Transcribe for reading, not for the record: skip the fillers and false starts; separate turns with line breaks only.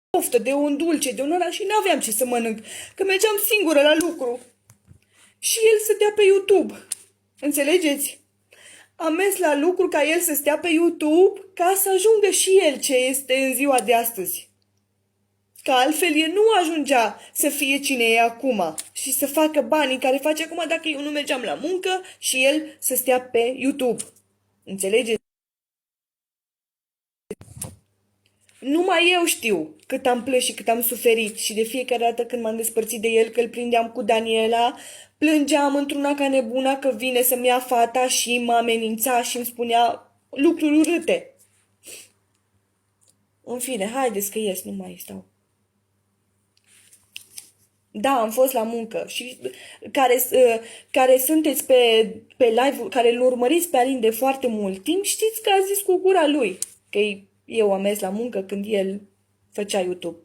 poftă, de un dulce, de un ăla și n-aveam ce să mănânc, că mergeam singură la lucru. Și el stătea pe YouTube. Înțelegeți? Am mers la lucru ca el să stea pe YouTube ca să ajungă și el ce este în ziua de astăzi. Că altfel el nu ajungea să fie cine e acum și să facă banii care face acum dacă eu nu mergeam la muncă și el să stea pe YouTube. Înțelegeți? Numai eu știu cât am plâns și cât am suferit și de fiecare dată când m-am despărțit de el, că îl prindeam cu Daniela, plângeam într-una ca nebuna că vine să-mi ia fata și mă amenința și îmi spunea lucruri urâte. În fine, haideți că ies, nu mai stau. Da, am fost la muncă și care sunteți pe live, care îl urmăriți pe Alin de foarte mult timp, știți că a zis cu gura lui că eu am mers la muncă când el făcea YouTube.